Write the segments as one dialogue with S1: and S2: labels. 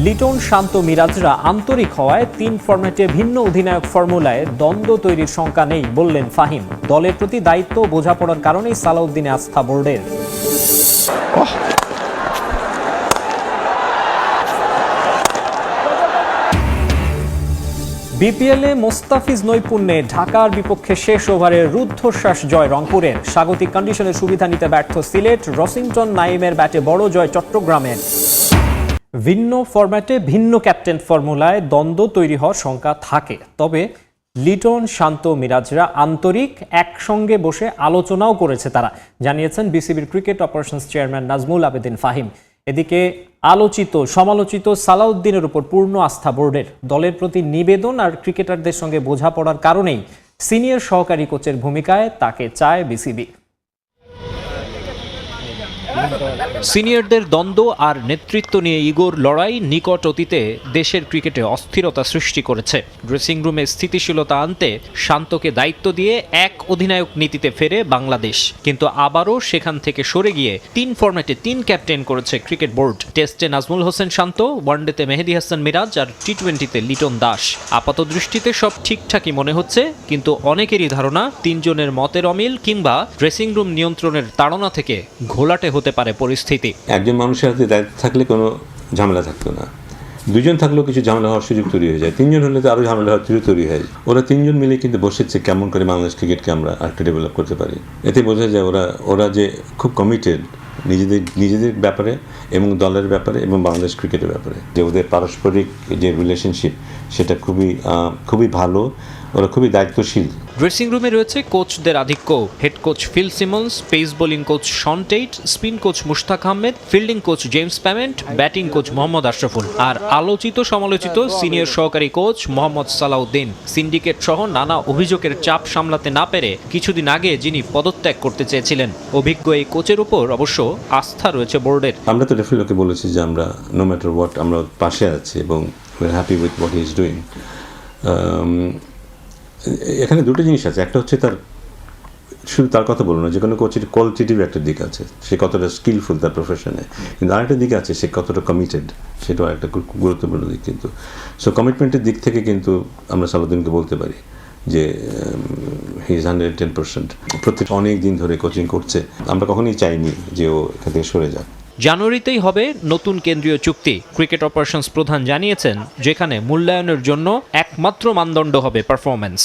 S1: লিটন, শান্ত, মিরাজরা আন্তরিক হওয়ায় ৩ ফরম্যাটে ভিন্ন অধিনায়ক ফর্মুলায় দ্বন্দ্ব তৈরির শঙ্কা নেই বললেন ফাহিম। দলের প্রতি দায়িত্ব বোঝাপড়ার কারণেই সালাউদ্দিনে আস্থা বোর্ডের। বিপিএলে মোস্তাফিজ নৈপুণ্যে ঢাকার বিপক্ষে শেষ ওভারের রুদ্ধশ্বাস জয় রংপুরের। স্বাগতিক কন্ডিশনের সুবিধা নিতে ব্যর্থ সিলেট। রসিংটন নাইমের ব্যাটে বড় জয় চট্টগ্রামের। ভিন্ন ফরম্যাটে ভিন্ন ক্যাপ্টেন ফর্মুলায় দ্বন্দ্ব তৈরি হওয়ার শঙ্কা থাকে, তবে লিটন, শান্ত, মিরাজরা আন্তরিক, একসঙ্গে বসে আলোচনাও করেছে তারা, জানিয়েছেন বিসিবির cricket operations chairman Nazmul Abedin Fahim. এদিকে সমালোচিত সালাউদ্দিনের উপর পূর্ণ আস্থা বোর্ডের। দলের প্রতি নিবেদন আর ক্রিকেটারদের সঙ্গে বোঝাপড়ার কারণেই সিনিয়র সহকারী কোচের ভূমিকায় তাকে চায় বিসিবি।
S2: সিনিয়রদের দ্বন্দ্ব আর নেতৃত্ব নিয়ে ইগোর লড়াই নিকট অতীতে দেশের ক্রিকেটে অস্থিরতা সৃষ্টি করেছে। ড্রেসিং রুমে স্থিতিশীলতা আনতে শান্তকে দায়িত্ব দিয়ে এক অধিনায়ক নীতিতে ফেরে বাংলাদেশ, কিন্তু আবারও সেখান থেকে সরে গিয়ে ৩ ফরম্যাটে ৩ ক্যাপ্টেন করেছে ক্রিকেট বোর্ড। টেস্টে নাজমুল হোসেন শান্ত, ওয়ানডেতে মেহেদী হাসান মিরাজ আর টি-20তে লিটন দাস। আপাত দৃষ্টিতে সব ঠিকঠাকই মনে হচ্ছে, কিন্তু অনেকেরই ধারণা ৩ জনের মতের অমিল কিংবা ড্রেসিং রুম নিয়ন্ত্রণের তাড়না থেকে ঘোলাটে হতে পারে পরিস্থিতি।
S3: একজন মানুষের হাতে দায়িত্ব থাকলে কোনো ঝামেলা থাকতো না, 2 জন থাকলেও কিছু ঝামেলা হওয়ার সুযোগ তৈরি হয়ে যায়, 3 জন হলে তো আরও ঝামেলা হওয়ার সুযোগ তৈরি হয়ে যায়। ওরা 3 জন মিলে কিন্তু বসেছে কেমন করে বাংলাদেশ ক্রিকেটকে আমরা আরেকটু ডেভেলপ করতে পারি। এতে বোঝা যায় ওরা যে খুব কমিটেড নিজেদের ব্যাপারে এবং দলের ব্যাপারে এবং বাংলাদেশ ক্রিকেটের ব্যাপারে, যে ওদের পারস্পরিক যে রিলেশনশিপ সেটা খুবই ভালো। ওরা খুবই দায়িত্বশীল।
S2: ড্রেসিং রুমে রয়েছে কোচদের আধিক্য। Head coach Phil Simmons, pace bowling coach Shaun Tait, spin coach Mushtaq Ahmed, fielding coach James Pamment, batting coach Mohammad Ashraful আর আলোচিত সমালোচিত সিনিয়র সহকারী কোচ মোহাম্মদ সালাউদ্দিন। সিন্ডিকেট সহ নানা অভিযোগের চাপ সামলাতে না পেরে কিছুদিন আগে যিনি পদত্যাগ করতে চেয়েছিলেন, অভিজ্ঞ এই কোচের উপর অবশ্য আস্থা রয়েছে বোর্ডের।
S3: আমরা তো ডেফিনেটলি ওকে বলেছি যে আমরা নো ম্যাটার হোয়াট আমরা পাশে আছি এবং we are happy with what he is doing. এখানে দুটো জিনিস আছে, একটা হচ্ছে শুধু তার কথা বলবো না, যে কোনো কোচের কোয়ালিটেটিভ একটা দিক আছে, সে কতটা স্কিলফুল তার প্রফেশনে, কিন্তু আরেকটা দিক আছে সে কতটা কমিটেড, সেটাও একটা গুরুত্বপূর্ণ দিক। কিন্তু সো কমিটমেন্টের দিক থেকে কিন্তু আমরা সালাউদ্দিনকে বলতে পারি যে হি ইজ 110%। প্রত্যেক অনেক দিন ধরে কোচিং করছে, আমরা কখনোই চাইনি যে ও এখান থেকে সরে যাক।
S2: জানুয়ারিতেই হবে নতুন কেন্দ্রীয় চুক্তি। ক্রিকেট অপারেশনস প্রধান জানিয়েছেন, যেখানে মূল্যায়নের জন্য একমাত্র মানদণ্ড হবে পারফরম্যান্স।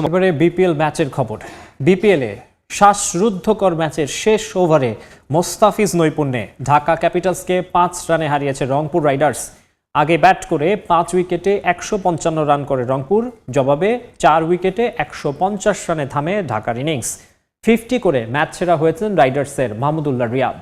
S1: এবারে বিপিএল ম্যাচের খবর। বিপিএলে শ্বাসরুদ্ধকর ম্যাচের শেষ ওভারে মোস্তাফিজ নৈপুণ্যে ঢাকা ক্যাপিটালসকে 5 রানে হারিয়েছে রংপুর রাইডার্স। আগে ব্যাট করে 5 উইকেটে 155 রান করে রংপুর, জবাবে 4 উইকেটে 150 রানে থামে ঢাকার ইনিংস। 50 করে ম্যাচ সেরা হয়েছেন রাইডার্সের মাহমুদুল্লাহ রিয়াদ।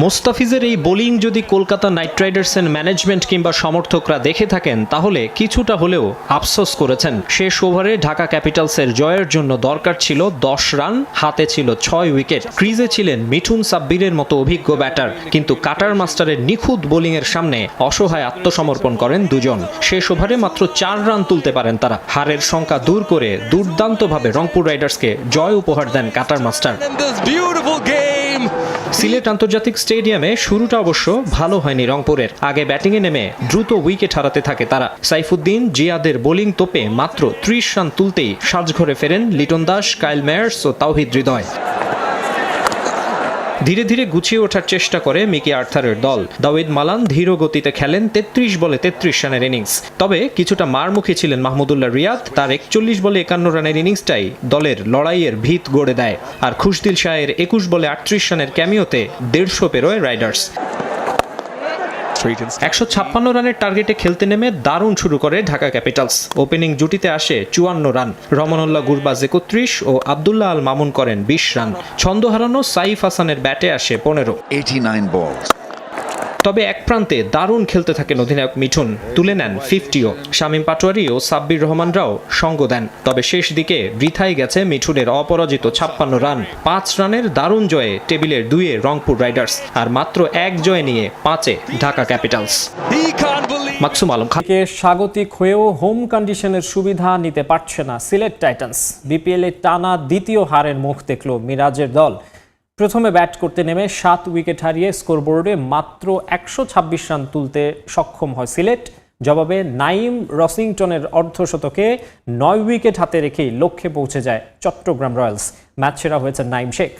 S2: মোস্তাফিজের এই বোলিং যদি কলকাতা নাইট রাইডার্সের ম্যানেজমেন্ট কিংবা সমর্থকরা দেখে থাকেন, তাহলে কিছুটা হলেও আফসোস করেছেন। শেষ ওভারে ঢাকা ক্যাপিটালসের জয়ের জন্য দরকার ছিল 10 রান, হাতে ছিল 6 উইকেট। ক্রিজে ছিলেন মিঠুন সাব্বিরের মতো অভিজ্ঞ ব্যাটার, কিন্তু কাটার মাস্টারের নিখুঁত বোলিংয়ের সামনে অসহায় আত্মসমর্পণ করেন দুজন। শেষ ওভারে মাত্র 4 রান তুলতে পারেন তারা। হারের শঙ্কা দূর করে দুর্দান্তভাবে রংপুর রাইডার্সকে জয় উপহার দেন কাটার মাস্টার। সিলেট আন্তর্জাতিক স্টেডিয়ামে শুরুটা অবশ্য ভালো হয়নি রংপুরের। আগে ব্যাটিংয়ে নেমে দ্রুত উইকেট হারাতে থাকে তারা। সাইফুদ্দিন, জিয়াদের বোলিং তোপে মাত্র 30 রান তুলতেই সাজঘরে ফেরেন লিটন দাস, কাইল মেয়ার্স ও তাওহিদ হৃদয়। ধীরে ধীরে গুছিয়ে ওঠার চেষ্টা করে মিকি আর্থারের দল। দাউদ মালান ধীর গতিতে খেলেন 33 বলে 33 রানের ইনিংস। তবে কিছুটা মারমুখী ছিলেন মাহমুদুল্লাহ রিয়াদ। তার 41 বলে 51 রানের ইনিংসটাই দলের লড়াইয়ের ভিত গড়ে দেয়। আর খুশদিল শাহের 21 বলে 38 রানের ক্যামিওতে 150 পেরোয় রাইডার্স। 156 রানের টার্গেটে খেলতে নেমে দারুণ শুরু করে ঢাকা ক্যাপিটালস। ওপেনিং জুটিতে আসে 54 রান। রমনুল্লাহ গুরবাজ 31 ও আব্দুল্লাহ আল মামুন করেন 20 রান। ছন্দ হারানো সাইফ হাসানের ব্যাটে আসে 15। তবে এক প্রান্তে দারুণ খেলতে থাকেন অধিনায়ক মিঠুন, তুলে নেন 50ও। শামীম পাটোয়ারি ও সাব্বির রহমানরাও সঙ্গ দেন। তবে শেষ দিকে বৃথাই গেছে মিঠুনের অপরাজিত 56 রান। 5 রানের দারুণ জয়ে টেবিলের 2-এ রংপুর রাইডার্স, আর মাত্র 1 জয় নিয়ে 5-এ ঢাকা ক্যাপিটালস। মাকসুম আলম খানকে
S1: স্বাগতিক হয়েও হোম কন্ডিশনের সুবিধা নিতে পারছে না সিলেট টাইটান্স। বিপিএলে টানা দ্বিতীয় হারের মুখ দেখল মিরাজের দল। প্রথমে ব্যাট করতে নেমে 7 উইকেট হারিয়ে স্কোরবোর্ডে মাত্র 126 রান তুলতে সক্ষম হয় সিলেট। জবাবে নাইম রসিংটনের অর্ধশতকে 9 উইকেট হাতে রেখেই লক্ষ্যে পৌঁছে যায় চট্টগ্রাম রয়্যালস। ম্যাচ সেরা হয়েছে নাইম শেখ।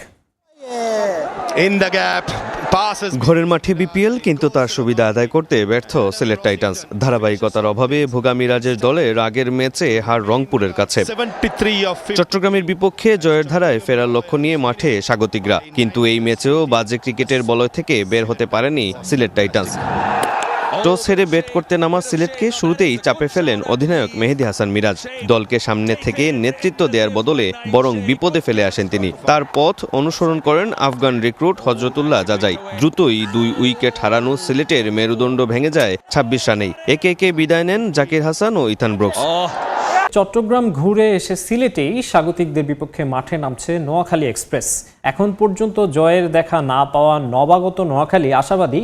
S4: ঘরের মাঠে বিপিএল, কিন্তু তার সুবিধা আদায় করতে ব্যর্থ সিলেট টাইটান্স। ধারাবাহিকতার অভাবে ভোগা মিরাজের দলের আগের ম্যাচে হার রংপুরের কাছে। চট্টগ্রামের বিপক্ষে জয়ের ধারায় ফেরার লক্ষ্য নিয়ে মাঠে স্বাগতিকরা, কিন্তু এই ম্যাচেও বাজে ক্রিকেটের বলয় থেকে বের হতে পারেনি সিলেট টাইটান্স। টস হেরে ব্যাট করতে নামা সিলেটকে শুরুতেই চাপে ফেলেন অধিনায়ক মেহেদী হাসান মিরাজ। দলকে সামনে থেকে নেতৃত্ব দেওয়ার বদলে বরং বিপদে ফেলে আসেন তিনি। তার পথ অনুসরণ করেন আফগান রিক্রুট হজরতুল্লাহ জাজাই। দ্রুতই 2 উইকেট হারানো সিলেটের মেরুদণ্ড ভেঙে যায় 26 রানেই। একে একে বিদায় নেন জাকির হাসান ও ইথান ব্রুকস।
S1: চট্টগ্রাম ঘুরে এসে সিলেটেই স্বাগতিকদের বিপক্ষে মাঠে নামছে নোয়াখালী এক্সপ্রেস। এখন পর্যন্ত জয়ের দেখা না পাওয়া নবাগত নোয়াখালী আশাবাদী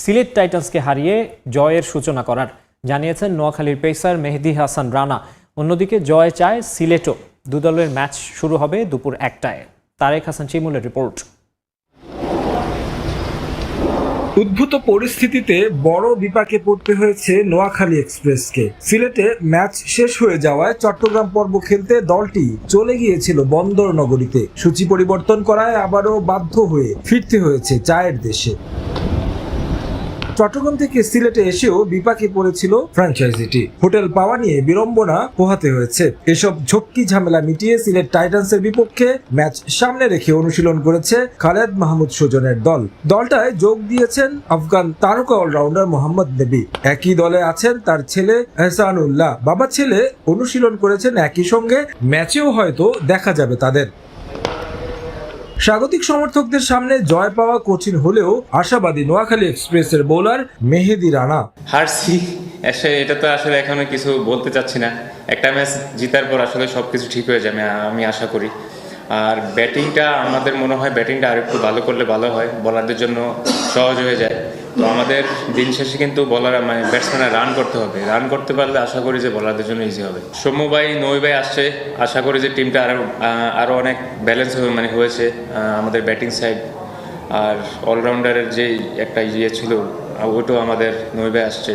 S1: সিলেট টাইটান্সকে হারিয়ে জয়ের সূচনা করার, জানিয়েছেন নোয়াখালীর পেসার মেহেদী হাসান রানা। অন্যদিকে জয় চায় সিলেটও। দু দলের ম্যাচ শুরু হবে দুপুর 1টায়। তারেক হাসান চিমুলের রিপোর্ট।
S5: উদ্ভূত পরিস্থিতিতে বড় বিপাকে পড়তে হয়েছে নোয়াখালী এক্সপ্রেসকে। সিলেটে ম্যাচ শেষ হয়ে যাওয়ায় চট্টগ্রাম পর্ব খেলতে দলটি চলে গিয়েছিল বন্দর নগরীতে। সূচি পরিবর্তন করায় আবারও বাধ্য হয়ে ফিরতে হয়েছে চায়ের দেশে। চট্টগ্রাম থেকে সিলেটে এসেও বিপাকে পড়েছিল ফ্র্যাঞ্চাইজিটি। হোটেল পাওয়া নিয়ে বিড়ম্বনা পোহাতে হয়েছে। এসব ঝক্কি ঝামেলা মিটিয়ে সিলেট টাইটান্সের বিপক্ষে ম্যাচ সামনে রেখে অনুশীলন করেছে খালেদ মাহমুদ সুজনের দল। দলটায় যোগ দিয়েছেন আফগান তারকা অলরাউন্ডার মোহাম্মদ নবী। একই দলে আছেন তার ছেলে এহসানুল্লাহ। বাবা ছেলে অনুশীলন করেছেন একই সঙ্গে। ম্যাচেও হয়তো দেখা যাবে তাদের। স্বাগতিক সমর্থকদের সামনে জয় পাওয়া কঠিন হলেও আশাবাদী নোয়াখালী এক্সপ্রেসের বোলার মেহেদী রানা।
S6: হারছি এটা তো আসলে এখনো কিছু বলতে চাচ্ছি না। একটা ম্যাচ জিতার পর আসলে সবকিছু ঠিক হয়ে যাবে আমি আশা করি। আর ব্যাটিংটা আমাদের মনে হয় ব্যাটিংটা আর একটু ভালো করলে ভালো হয়, বলারদের জন্য সহজ হয়ে যায়। তো আমাদের দিন শেষে কিন্তু ব্যাটসম্যানরা রান করতে হবে। রান করতে পারলে আশা করি যে বলারদের জন্য ইজি হবে। সৌম্য ভাই, নই ভাই আসছে। আশা করি যে টিমটা আরও অনেক ব্যালেন্স হয়েছে আমাদের ব্যাটিং সাইড। আর অলরাউন্ডারের যে একটা ছিল ওইটাও আমাদের নই ভাই আসছে।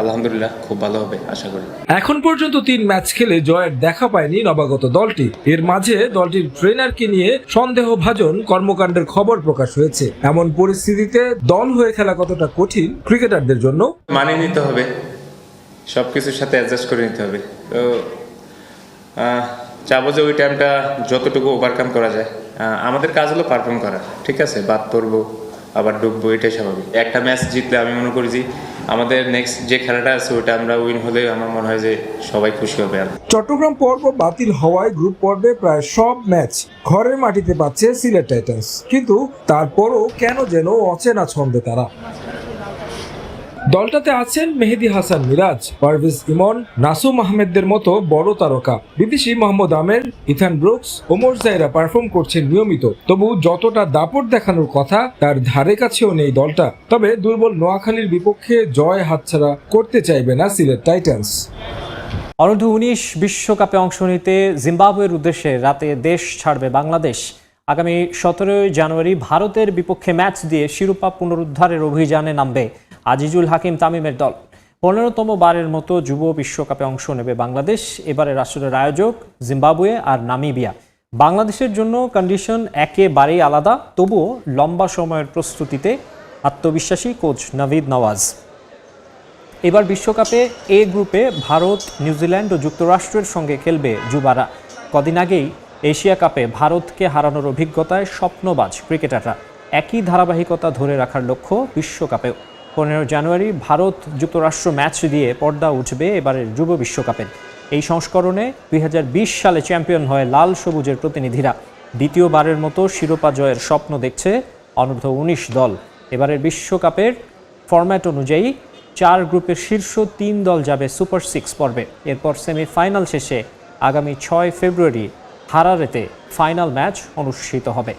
S6: আলহামদুলিল্লাহ খুব ভালো হবে আশা করি।
S5: এখন পর্যন্ত 3 ম্যাচ খেলে জয়ের দেখা পায়নি নবাগত দলটি। এর মাঝে দলটির ট্রেনারকে নিয়ে সন্দেহভাজন কর্মকাণ্ডের খবর প্রকাশ হয়েছে। এমন পরিস্থিতিতে দল হয়ে খেলা কতটা কঠিন ক্রিকেটারদের জন্য
S6: মানিয়ে নিতে হবে, সবকিছুর সাথে অ্যাডজাস্ট করে নিতে হবে। তো চাবো যে ওই টাইমটা যতটুকু ওভারকাম করা যায়। আমাদের কাজ হলো পারফর্ম করা, ঠিক আছে? বাদ পড়বো আবার ডুববো, এটাই স্বাভাবিক। একটা ম্যাচ জিতলে আমি মনে করি যে আমাদের নেক্সট যে খেলাটা আছে ওটা আমরা উইন হলে আমার মনে হয় যে সবাই খুশি হবে। আর
S5: চট্টগ্রাম পর্ব বাতিল হওয়ায় গ্রুপ পর্বে প্রায় সব ম্যাচ ঘরের মাটিতে পাচ্ছে সিলেট টাইটান্স, কিন্তু তারপরও কেন যেন অচেনা ছন্দে তারা। দলটাতে আছেন মেহেদী হাসান মিরাজ, পারভেজ ইমন, নাসুম আহমেদদের মতো বড় তারকা। বিদেশি মোহাম্মদ আমের, ইথান ব্রুকস, ওমর জাইরা পারফর্ম করছেন নিয়মিত। তবু যতটা দাপট দেখানোর কথা তার ধারে কাছেও নেই দলটা। তবে দুর্বল নোয়াখালীর বিপক্ষে জয় হাতছাড়া করতে চাইবে না সিলেট টাইটান্স।
S1: অনূর্ধ্ব-19 বিশ্বকাপে অংশ নিতে জিম্বাবুয়ের উদ্দেশ্যে রাতে দেশ ছাড়বে বাংলাদেশ। আগামী 17 জানুয়ারি ভারতের বিপক্ষে ম্যাচ দিয়ে শিরোপা পুনরুদ্ধারের অভিযানে নামবে আজিজুল হাকিম তামিমের দল। 15তম বারের মতো যুব বিশ্বকাপে অংশ নেবে বাংলাদেশ। এবারের আসরের আয়োজক জিম্বাবুয়ে আর নামিবিয়া। বাংলাদেশের জন্য কন্ডিশন একেবারেই আলাদা, তবুও লম্বা সময়ের প্রস্তুতিতে আত্মবিশ্বাসী কোচ নাভিদ নওয়াজ। এবার বিশ্বকাপে এ গ্রুপে ভারত, নিউজিল্যান্ড ও যুক্তরাষ্ট্রের সঙ্গে খেলবে যুবারা। কদিন আগেই এশিয়া কাপে ভারতকে হারানোর অভিজ্ঞতায় স্বপ্নবাজ ক্রিকেটাররা। একই ধারাবাহিকতা ধরে রাখার লক্ষ্য বিশ্বকাপেও। 15 জানুয়ারি ভারত যুক্তরাষ্ট্র ম্যাচ দিয়ে পর্দা উঠবে এবারের যুব বিশ্বকাপের। এই সংস্করণে 2020 সালে চ্যাম্পিয়ন হয় লাল সবুজের প্রতিনিধিরা। দ্বিতীয়বারের মতো শিরোপা জয়ের স্বপ্ন দেখছে অনূর্ধ্ব-19 দল। এবারের বিশ্বকাপের ফরম্যাট অনুযায়ী 4 গ্রুপের শীর্ষ 3 দল যাবে সুপার 6 পর্বে। এরপর সেমিফাইনাল শেষে আগামী 6 ফেব্রুয়ারি হারারেতে ফাইনাল ম্যাচ অনুষ্ঠিত হবে।